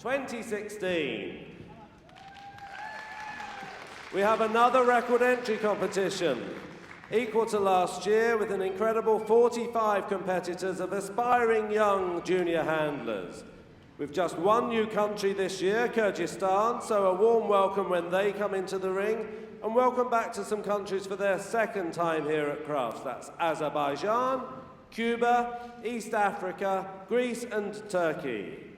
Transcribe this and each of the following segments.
2016. We have another record entry competition, equal to last year, with an incredible 45 competitors of aspiring young junior handlers. We've just one new country this year, Kyrgyzstan, so a warm welcome when they come into the ring, and welcome back to some countries for their second time here at Crufts. That's Azerbaijan, Cuba, East Africa, Greece and Turkey.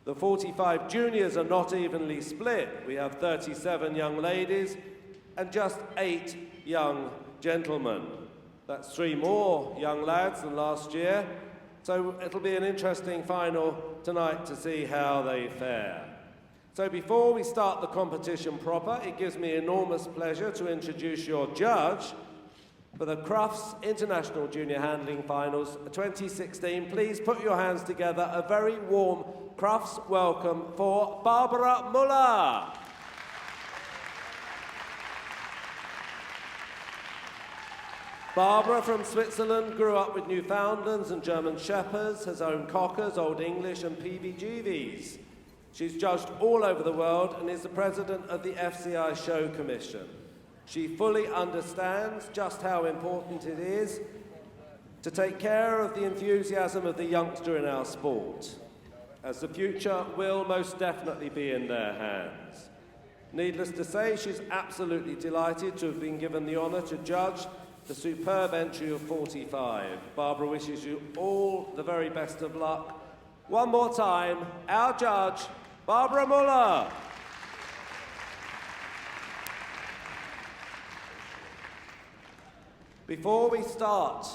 The 45 juniors are not evenly split. We have 37 young ladies and just 8 young gentlemen. That's 3 more young lads than last year. So it'll be an interesting final tonight to see how they fare. So before we start the competition proper, it gives me enormous pleasure to introduce your judge for the Crufts International Junior Handling Finals 2016. Please put your hands together. A very warm Crufts welcome for Barbara Muller. Barbara, from Switzerland, grew up with Newfoundlands and German Shepherds, has owned Cockers, Old English and PBGVs. She's judged all over the world and is the president of the FCI Show Commission. She fully understands just how important it is to take care of the enthusiasm of the youngster in our sport, as the future will most definitely be in their hands. Needless to say, she's absolutely delighted to have been given the honour to judge the superb entry of 45. Barbara wishes you all the very best of luck. One more time, our judge, Barbara Muller. Before we start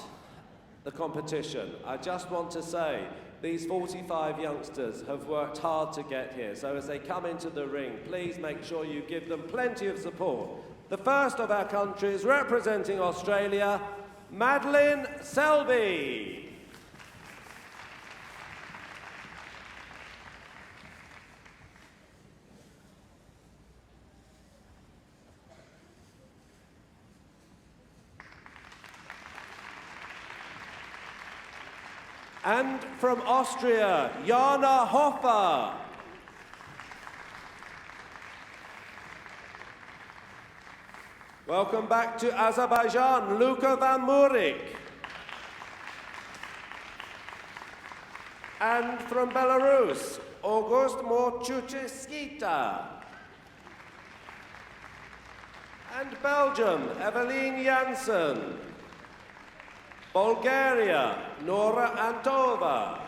the competition, I just want to say these 45 youngsters have worked hard to get here, so as they come into the ring, please make sure you give them plenty of support. The first of our countries representing Australia, Madeline Selby. And from Austria, Jana Hoffa. Welcome back to Azerbaijan, Luca Van Burck. And from Belarus, machuskichia. And Belgium, Evelyn Janssen. Bulgaria, Nora Antova.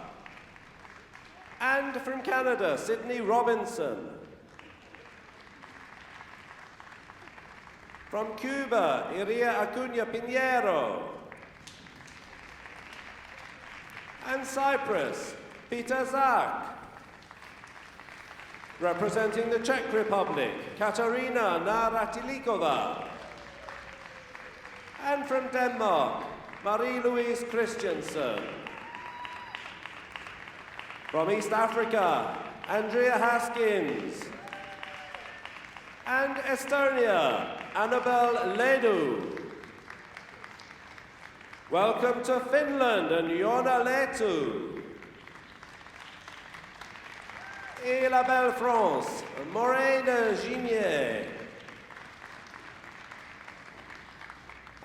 And from Canada, Sydney Robinson. From Cuba, Irena Pinero. And Cyprus, Peter Zak. Representing the Czech Republic, Katarina Navratilikova. And from Denmark, Louise Christensen. From East Africa, Andrea Haskins. And Estonia, Annabelle, Lidu. Welcome to Finland and Leto. Madeline France, Moraine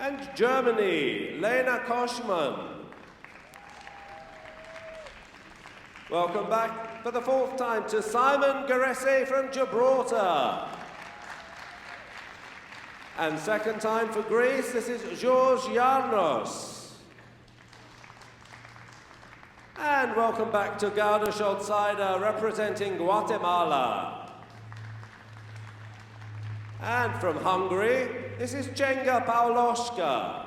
and Germany, Lena Koschmann. Welcome back for the 4th time to Simon Garesse from Gibraltar. And 2nd time for Greece, this is George Yarnos. And welcome back to Gauda Scholzeider, representing Guatemala. And from Hungary, this is Cenga Pauloshka.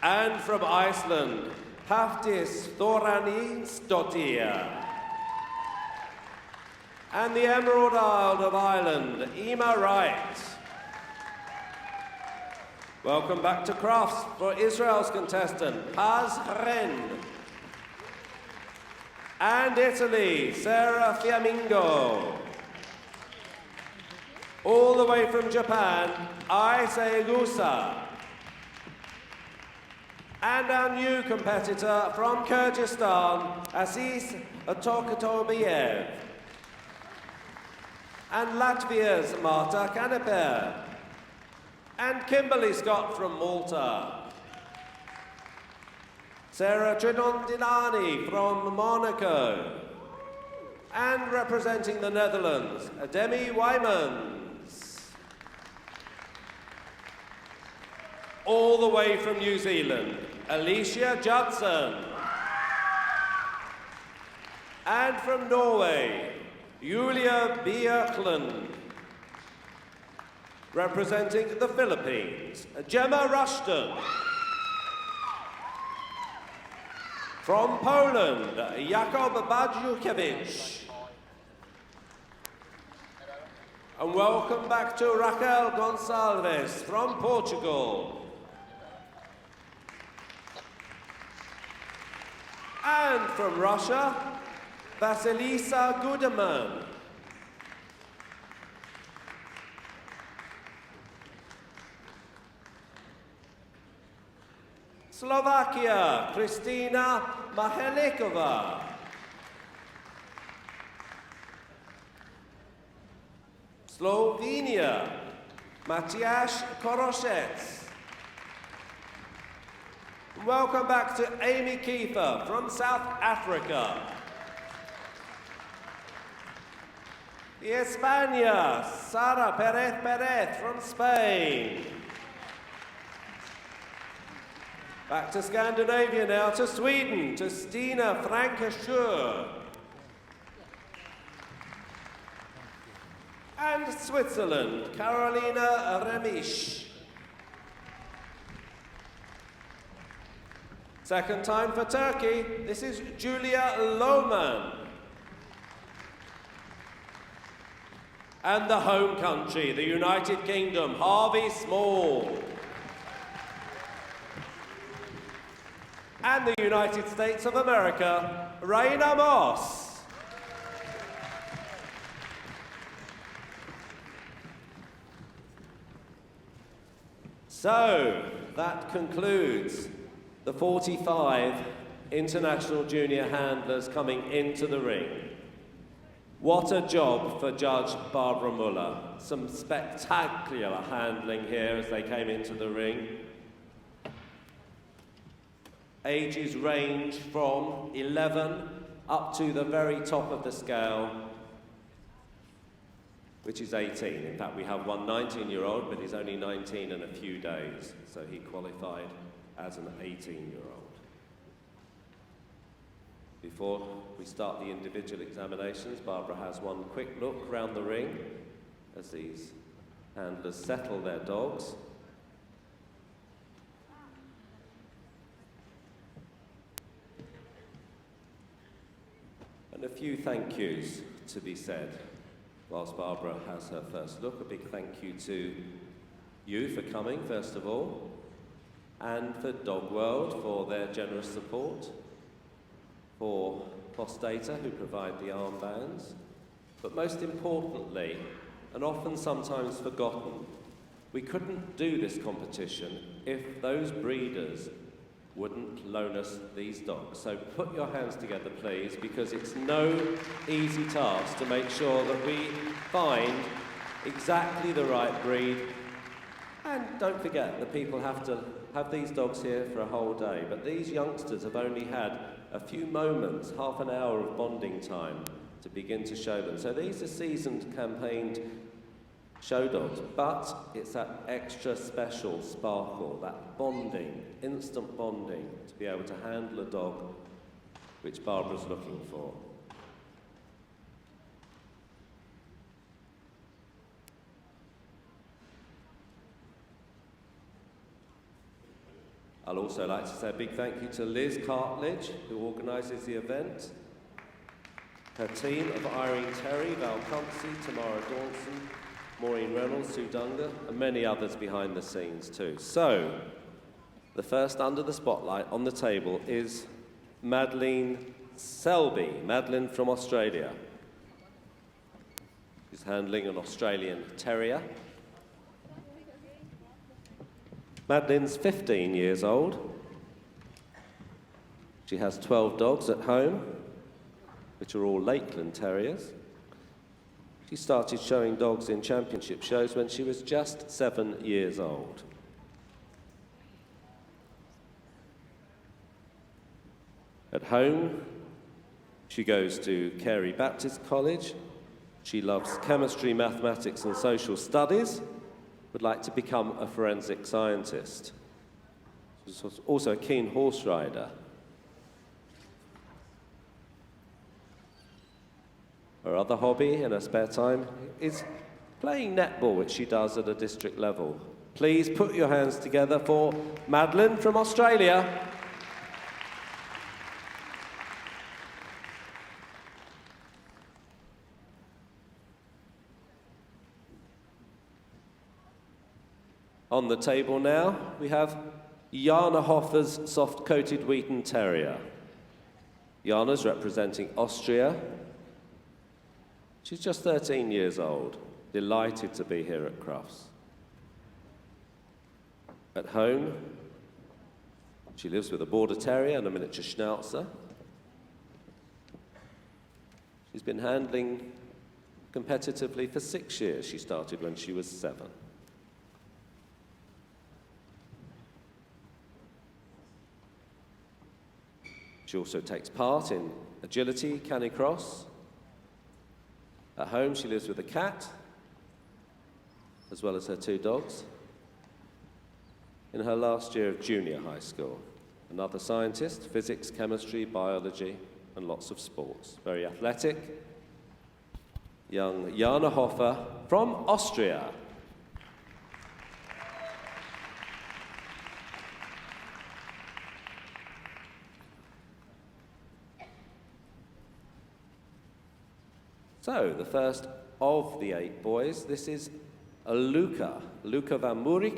And from Iceland, Hafdís Thoranínsdóttir. And the Emerald Isle of Ireland, Emma Wright. Welcome back to Crufts for Israel's contestant, Paz Ren. And Italy, Sarah Fiammingo. All the way from Japan, Ise Augusta. And our new competitor from Kyrgyzstan, Aziz Tokatobiev. And Latvia's Marta Kaneper. And Kimberly Scott from Malta. Sarah Trinondinani from Monaco. And representing the Netherlands, Demi Wymans. All the way from New Zealand, Alicia Judson. And from Norway, Julia Björklund. Representing the Philippines, Gemma Rushton. From Poland, Jakub Badziukiewicz. And welcome back to Raquel Gonçalves from Portugal. And from Russia, Vasilisa Gudeman. Slovakia, Kristina Machelikova. Slovenia, Matthias Koroshets. Welcome back to Amy Kiefer from South Africa. España, Sara Perez Perez from Spain. Back to Scandinavia now, to Sweden, to Stina Frankesjö. And Switzerland, Carolina Remisch. Second time for Turkey, this is Julia Lohman. And the home country, the United Kingdom, Harvey Small. And the United States of America, Raina Moss. So, that concludes the 45 international junior handlers coming into the ring. What a job for Judge Barbara Muller. Some spectacular handling here as they came into the ring. Ages range from 11 up to the very top of the scale, which is 18. In fact, we have one 19-year-old, but he's only 19 in a few days, so he qualified as an 18-year-old. Before we start the individual examinations, Barbara has one quick look round the ring as these handlers settle their dogs. And a few thank yous to be said whilst Barbara has her first look. A big thank you to you for coming, first of all, and for Dog World for their generous support, for Postdata who provide the armbands, but most importantly, and often sometimes forgotten, we couldn't do this competition if those breeders wouldn't loan us these dogs. So put your hands together, please, because it's no easy task to make sure that we find exactly the right breed. And don't forget that people have to have these dogs here for a whole day, but these youngsters have only had a few moments, half an hour of bonding time to begin to show them. So these are seasoned, campaigned show dogs, but it's that extra special sparkle, that bonding, instant bonding, to be able to handle a dog which Barbara's looking for. I'll also like to say a big thank you to Liz Cartledge, who organises the event, her team of Irene Terry, Val Cumpsey, Tamara Dawson, Maureen Reynolds, Sue Dunga, and many others behind the scenes too. So, the first under the spotlight on the table is Madeline Selby, Madeline from Australia. She's handling an Australian Terrier. Madeline's 15 years old, She has 12 dogs at home, which are all Lakeland Terriers. She started showing dogs in championship shows when she was just 7 years old. At home, she goes to Carey Baptist College. She loves chemistry, mathematics, and social studies, would like to become a forensic scientist. She's also a keen horse rider. Her other hobby in her spare time is playing netball, which she does at a district level. Please put your hands together for Madeline from Australia. On the table now, we have Jana Hoffa's soft-coated Wheaten Terrier. Jana's representing Austria. She's just 13 years old, delighted to be here at Crufts. At home, she lives with a Border Terrier and a miniature Schnauzer. She's been handling competitively for 6 years. She started when she was 7. She also takes part in agility, canicross. At home, she lives with a cat, as well as her 2 dogs. In her last year of junior high school, another scientist, physics, chemistry, biology, and lots of sports. Very athletic, young Jana Hoffa from Austria. So, the first of the 8 boys, this is a Luca Van Burck,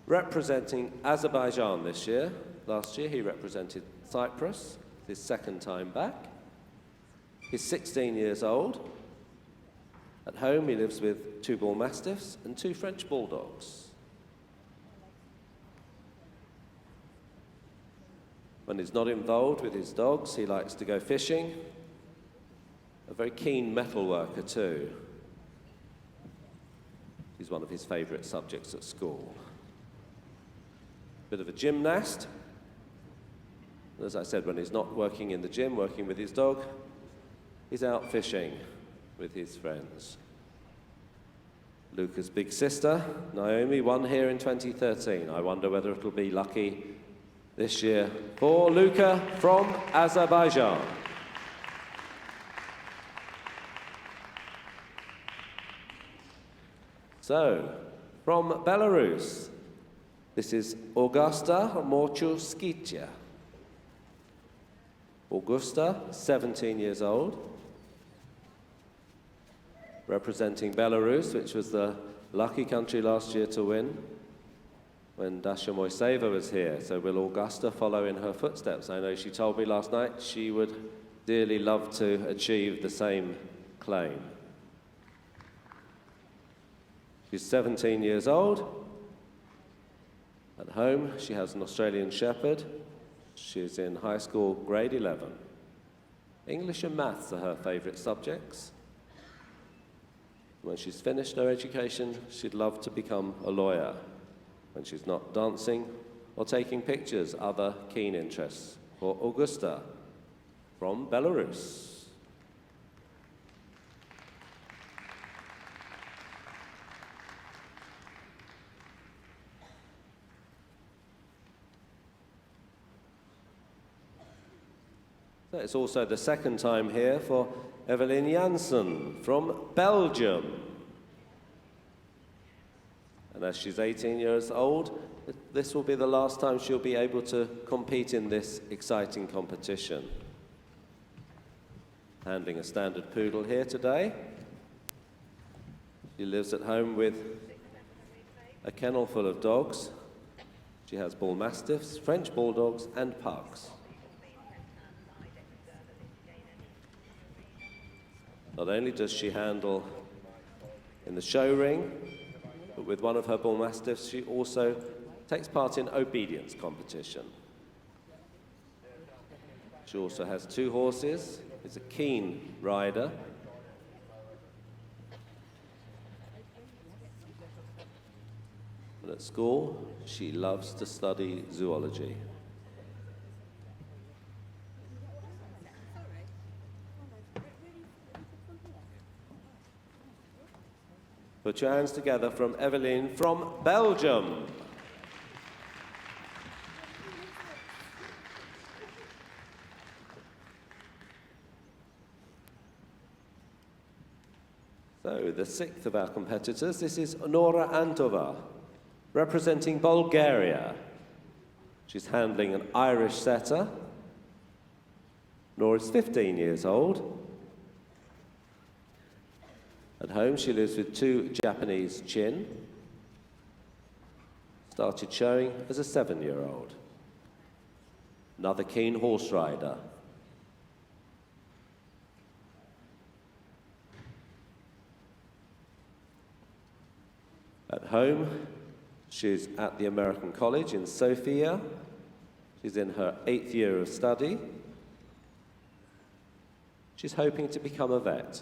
representing Azerbaijan this year. Last year he represented Cyprus, his second time back. He's 16 years old. At home he lives with 2 bull mastiffs and 2 French bulldogs. When he's not involved with his dogs, he likes to go fishing. A very keen metal worker too. He's one of his favourite subjects at school. Bit of a gymnast. As I said, when he's not working in the gym, working with his dog, he's out fishing with his friends. Luca's big sister, Naomi, won here in 2013. I wonder whether it'll be lucky this year for Luca from Azerbaijan. So, from Belarus, this is Augusta machuskichia. Augusta, 17 years old, representing Belarus, which was the lucky country last year to win when Dasha Moiseva was here. So will Augusta follow in her footsteps? I know she told me last night she would dearly love to achieve the same claim. She's 17 years old. At home, she has an Australian Shepherd. She's in high school, grade 11. English and maths are her favourite subjects. When she's finished her education, she'd love to become a lawyer. When she's not dancing or taking pictures, other keen interests for Augusta from Belarus. So it's also the second time here for Evelyn Janssen from Belgium. And as she's 18 years old, this will be the last time she'll be able to compete in this exciting competition. Handling a standard poodle here today. She lives at home with a kennel full of dogs. She has bull mastiffs, French bulldogs, and pugs. Not only does she handle in the show ring, but with one of her bull mastiffs, she also takes part in obedience competition. She also has 2 horses, is a keen rider. And at school, she loves to study zoology. Put your hands together from Evelyn from Belgium. So, the 6th of our competitors, this is Nora Antova, representing Bulgaria. She's handling an Irish setter. Nora's 15 years old. At home, she lives with 2 Japanese chin. Started showing as a 7-year-old. Another keen horse rider. At home, she's at the American College in Sofia. She's in her 8th year of study. She's hoping to become a vet.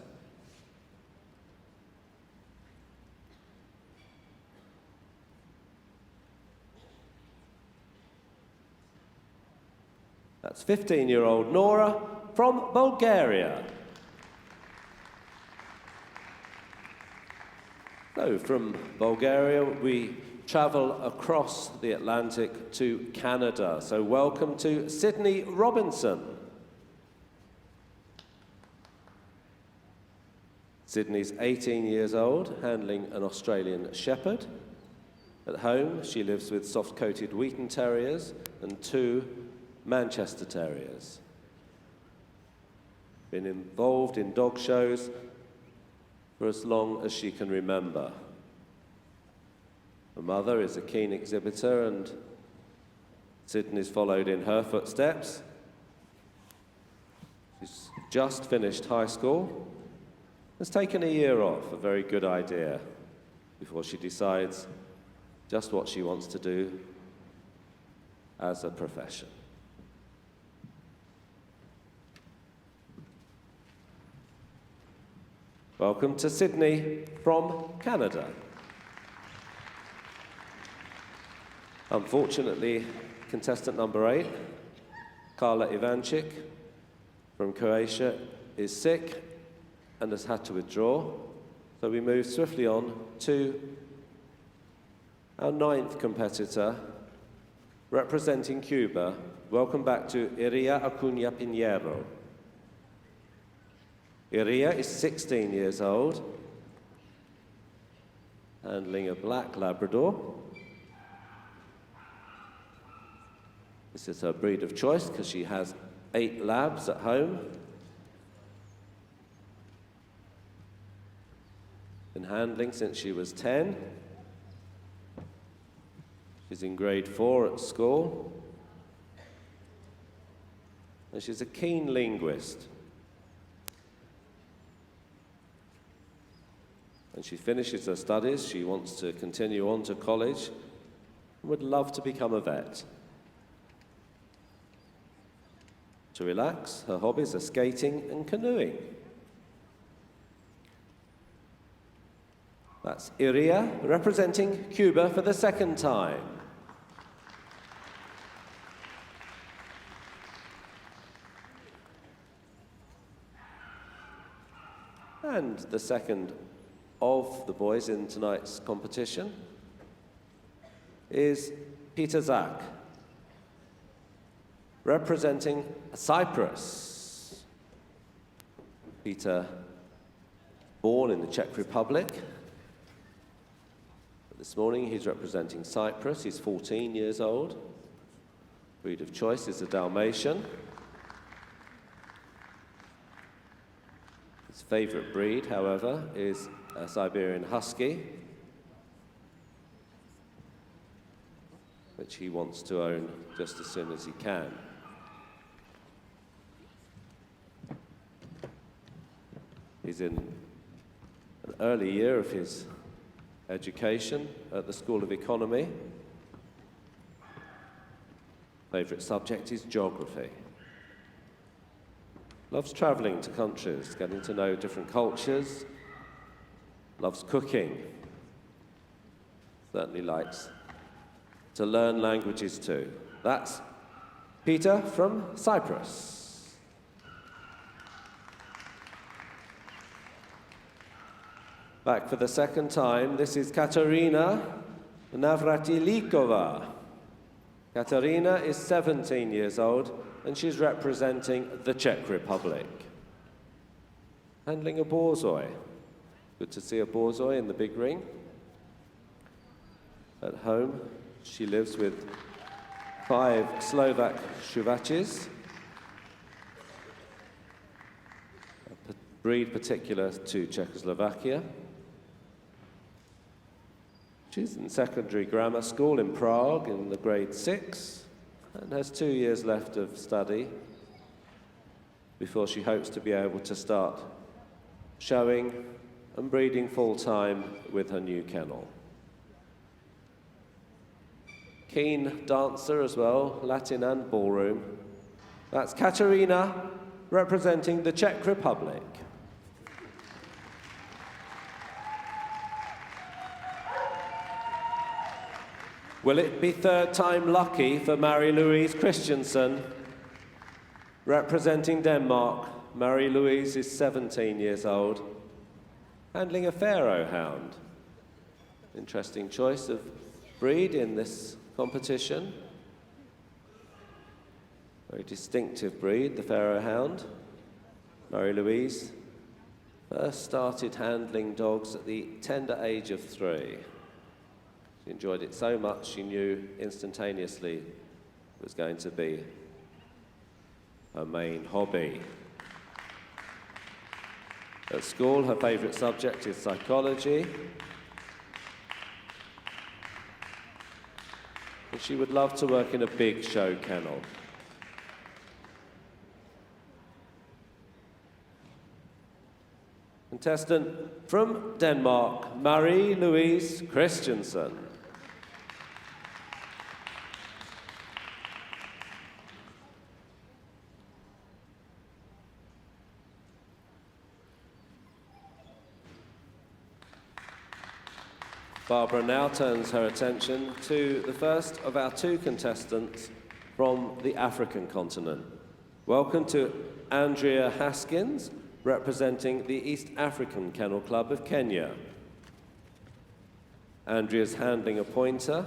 That's 15-year-old Nora from Bulgaria. So from Bulgaria, we travel across the Atlantic to Canada. So welcome to Sydney Robinson. Sydney's 18 years old, handling an Australian Shepherd. At home, she lives with soft-coated Wheaton Terriers and 2 Manchester Terriers. Been involved in dog shows for as long as she can remember. Her mother is a keen exhibitor, and Sydney's followed in her footsteps. She's just finished high school, has taken a year off, a very good idea, before she decides just what she wants to do as a profession. Welcome to Sydney from Canada. Unfortunately, contestant number 8, Carla Ivanchik from Croatia, is sick and has had to withdraw. So we move swiftly on to our 9th competitor, representing Cuba. Welcome back to Irena Acuña Pinero. Irena is 16 years old, handling a black Labrador. This is her breed of choice because she has 8 labs at home. Been handling since she was 10. She's in grade 4 at school. And she's a keen linguist. When she finishes her studies, she wants to continue on to college and would love to become a vet. To relax, her hobbies are skating and canoeing. That's Irena, representing Cuba for the 2nd time. And the second of the boys in tonight's competition is Peter Zak, representing Cyprus. Peter, born in the Czech Republic. But this morning he's representing Cyprus. He's 14 years old. Breed of choice is a Dalmatian. His favourite breed, however, is a Siberian Husky, which he wants to own just as soon as he can. He's in an early year of his education at the School of Economy. Favourite subject is geography. Loves traveling to countries, getting to know different cultures. Loves cooking. Certainly likes to learn languages too. That's Peter from Cyprus. Back for the second time, this is Katarina Navratilikova. Katarina is 17 years old and she's representing the Czech Republic. Handling a borzoi. Good to see a borzoi in the big ring. At home, she lives with 5 Slovak Shuvaches, a breed particular to Czechoslovakia. She's in secondary grammar school in Prague in the grade 6 and has 2 years left of study before she hopes to be able to start showing and breeding full-time with her new kennel. Keen dancer as well, Latin and ballroom. That's Katarina, representing the Czech Republic. Will it be third time lucky for Marie-Louise Christensen, representing Denmark? Marie-Louise is 17 years old, handling a Pharaoh hound. Interesting choice of breed in this competition. Very distinctive breed, the Pharaoh hound. Marie-Louise first started handling dogs at the tender age of 3. She enjoyed it so much she knew instantaneously it was going to be her main hobby. At school, her favourite subject is psychology. And she would love to work in a big show kennel. Contestant from Denmark, Marie-Louise Christensen. Barbara now turns her attention to the first of our 2 contestants from the African continent. Welcome to Andrea Haskins, representing the East African Kennel Club of Kenya. Andrea's handling a pointer.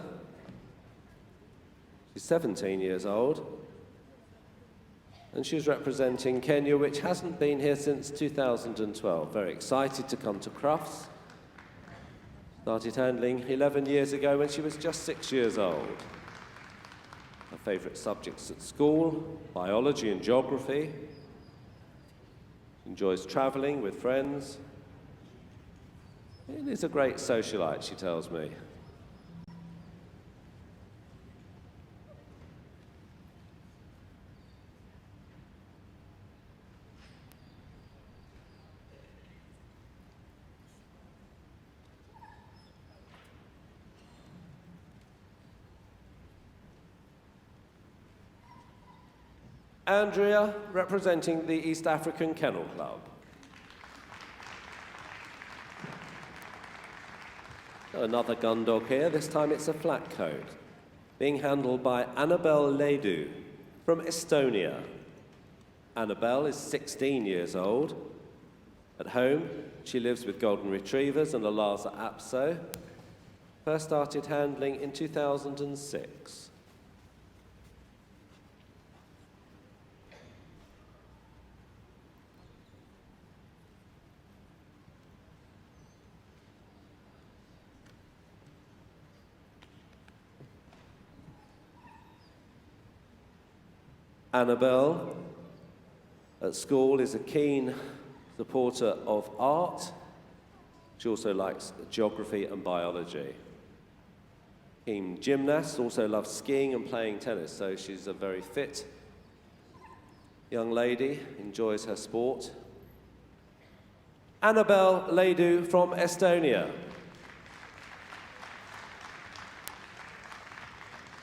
She's 17 years old. And she's representing Kenya, which hasn't been here since 2012. Very excited to come to Crufts. Started handling 11 years ago when she was just 6 years old. Her favourite subjects at school, biology and geography. Enjoys travelling with friends. It is a great socialite, she tells me. Andrea, representing the East African Kennel Club. Another gun dog here, this time it's a flat coat, being handled by Annabelle Lidu from Estonia. Annabelle is 16 years old. At home, she lives with golden retrievers and a Lhasa Apso. First started handling in 2006. Annabelle, at school, is a keen supporter of art. She also likes geography and biology. Keen gymnast, also loves skiing and playing tennis, so she's a very fit young lady, enjoys her sport. Annabelle Lidu from Estonia.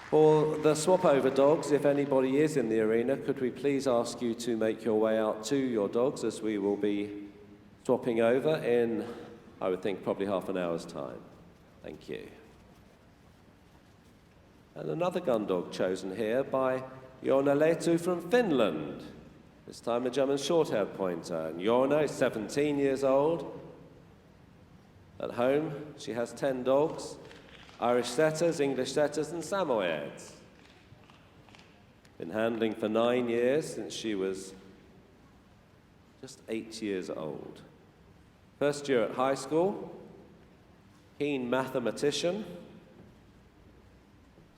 For the swap-over dogs, if anybody is in the arena, could we please ask you to make your way out to your dogs, as we will be swapping over in, I would think, probably half an hour's time. Thank you. And another gun dog chosen here by Jana Leto from Finland. This time a German short-haired pointer. And Jana is 17 years old. At home, she has 10 dogs. Irish setters, English setters, and Samoyeds. Been handling for 9 years, since she was just 8 years old. First year at high school, keen mathematician.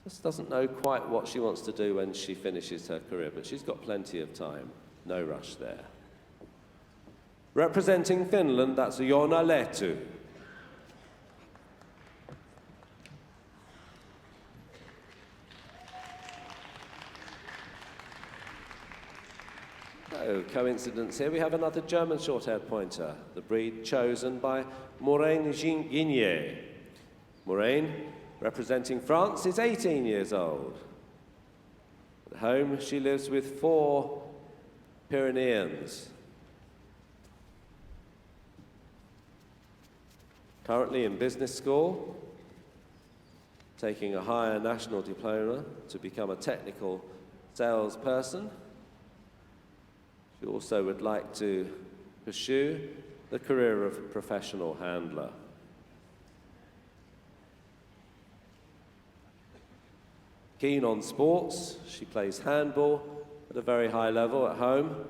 Just doesn't know quite what she wants to do when she finishes her career, but she's got plenty of time. No rush there. Representing Finland, that's Jana Leto. No coincidence here. We have another German short-haired pointer, the breed chosen by Moraine France. Moraine, representing France, is 18 years old. At home, she lives with 4 Pyreneans. Currently in business school, taking a higher national diploma to become a technical salesperson. She also would like to pursue the career of professional handler. Keen on sports, she plays handball at a very high level at home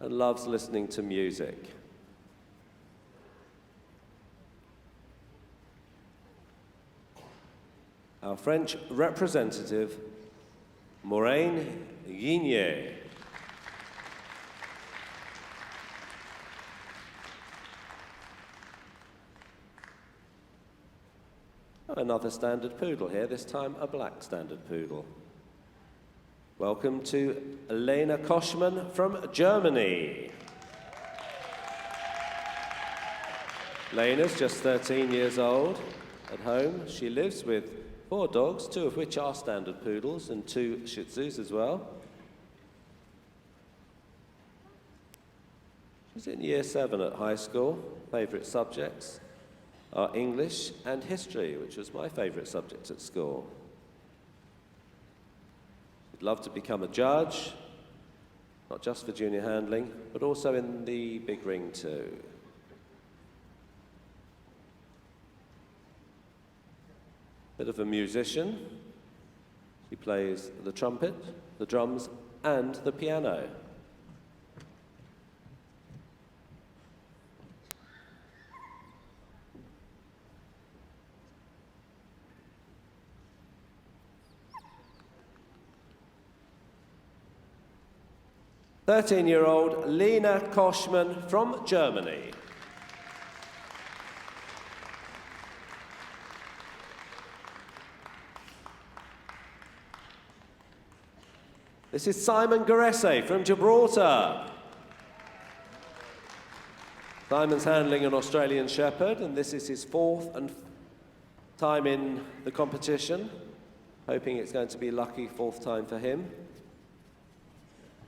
and loves listening to music. Our French representative, Moraine France. Another standard poodle here, this time a black standard poodle. Welcome to Lena Koschmann from Germany. Lena's just 13 years old. At home, she lives with 4 dogs, 2 of which are standard poodles and 2 Shih Tzus as well. She's in year 7 at high school. Favourite subjects are English and history, which was my favourite subject at school. She'd love to become a judge, not just for junior handling, but also in the big ring too. Bit of a musician. She plays the trumpet, the drums, and the piano. "13-year-old Lena Koschmann from Germany." This is Simon Garesse from Gibraltar. Simon's handling an Australian Shepherd, and this is his 4th time in the competition. Hoping it's going to be a lucky 4th time for him.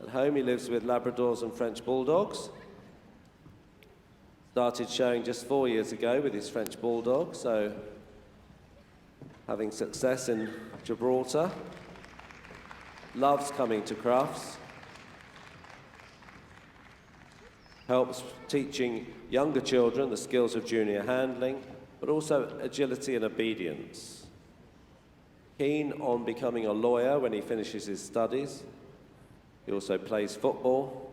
At home, he lives with Labradors and French Bulldogs. Started showing just 4 years ago with his French Bulldog, so having success in Gibraltar. Loves coming to Crufts. Helps teaching younger children the skills of junior handling, but also agility and obedience. Keen on becoming a lawyer when he finishes his studies. He also plays football.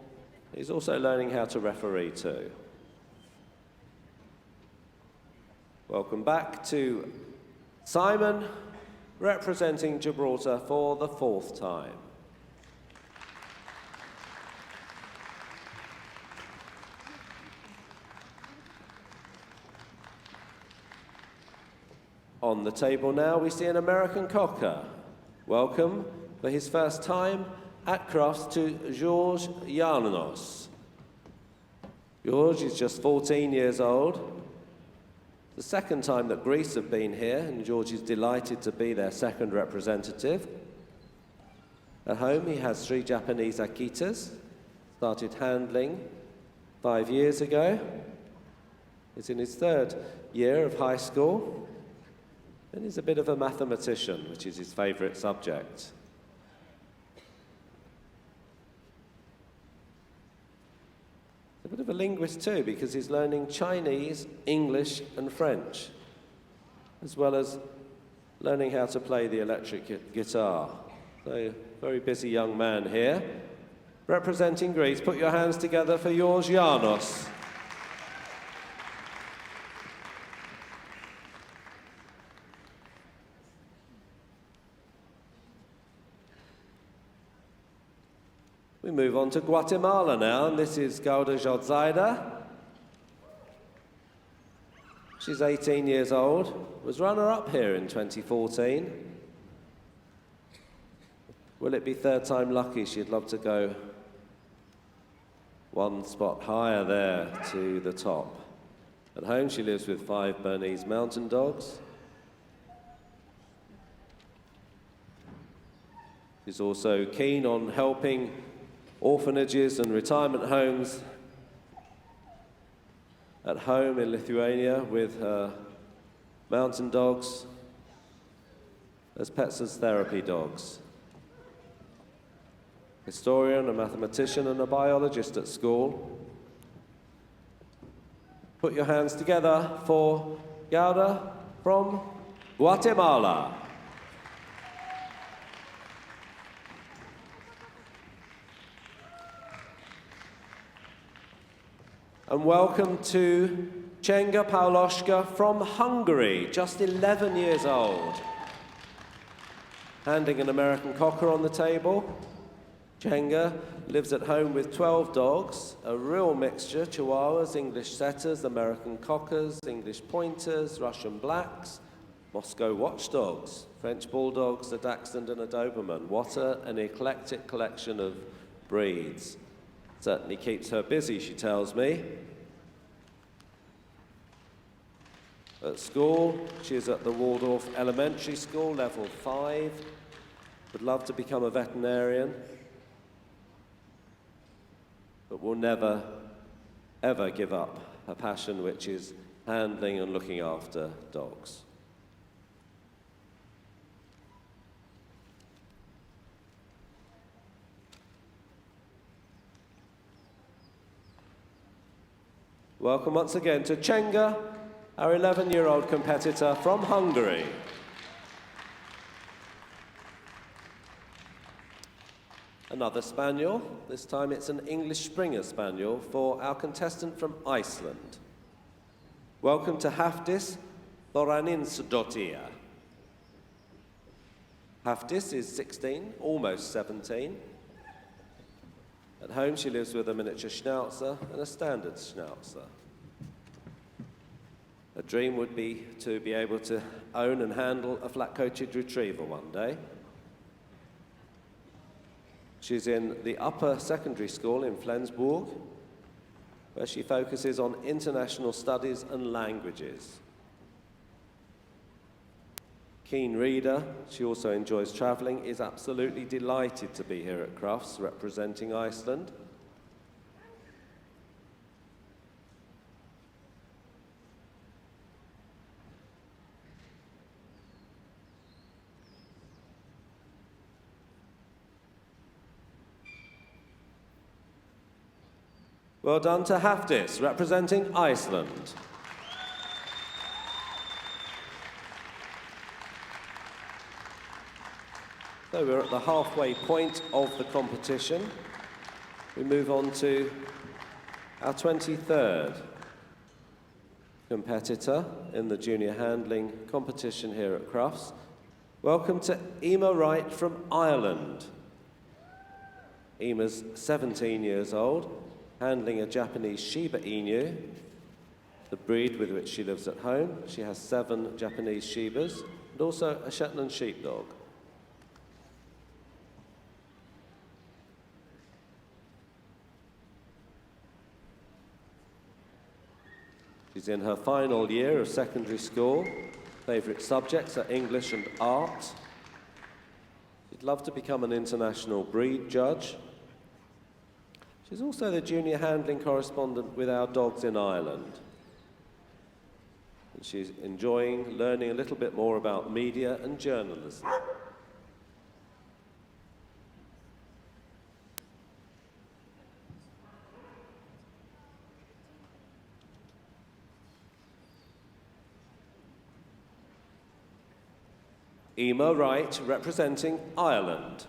He's also learning how to referee too. Welcome back to Simon, representing Gibraltar for the 4th time. On the table now, we see an American Cocker. Welcome for his first time at Crufts to George Llanos. George is just 14 years old. The second time that Greece have been here, and George is delighted to be their second representative. At home, he has 3 Japanese Akitas, started handling 5 years ago. He's in his 3rd year of high school, and he's a bit of a mathematician, which is his favourite subject. A bit of a linguist too, because he's learning Chinese, English and French, as well as learning how to play the electric guitar. So, very busy young man here. Representing Greece, put your hands together for yours, Janos. We move on to Guatemala now, and this is Gauda Jodzaida. She's 18 years old, was runner-up here in 2014. Will it be 3rd time lucky? She'd love to go 1 spot higher there to the top. At home, she lives with 5 Bernese mountain dogs. She's also keen on helping orphanages and retirement homes at home in Lithuania with her mountain dogs as pets as therapy dogs. Historian, a mathematician and a biologist at school. Put your hands together for Gauda from Guatemala. And welcome to Csenga Pauloska from Hungary, just 11 years old. Handing an American Cocker on the table. Csenga lives at home with 12 dogs, a real mixture, Chihuahuas, English Setters, American Cockers, English Pointers, Russian Blacks, Moscow Watchdogs, French Bulldogs, a Dachshund and a Doberman. What an eclectic collection of breeds. Certainly keeps her busy, she tells me. At school, she is at the Waldorf Elementary School, level 5. Would love to become a veterinarian, but will never, ever give up her passion, which is handling and looking after dogs. Welcome once again to Csenga, our 11-year-old competitor from Hungary. Another spaniel. This time it's an English Springer Spaniel for our contestant from Iceland. Welcome to Hafdís Þórarinsdóttir. Hafdís is 16, almost 17. At home, she lives with a miniature Schnauzer and a standard Schnauzer. Her dream would be to be able to own and handle a flat-coated retriever one day. She's in the upper secondary school in Flensburg, where she focuses on international studies and languages. Keen reader, she also enjoys travelling, is absolutely delighted to be here at Crufts representing Iceland. Well done to Hafdís representing Iceland. So we're at the halfway point of the competition. We move on to our 23rd competitor in the junior handling competition here at Crufts. Welcome to Emma Wright from Ireland. Emma's 17 years old, handling a Japanese Shiba Inu, the breed with which she lives at home. She has 7 Japanese Shibas and also a Shetland sheepdog. She's in her final year of secondary school. Favourite subjects are English and art. She'd love to become an international breed judge. She's also the junior handling correspondent with our dogs in Ireland. And she's enjoying learning a little bit more about media and journalism. Emma Wright, representing Ireland.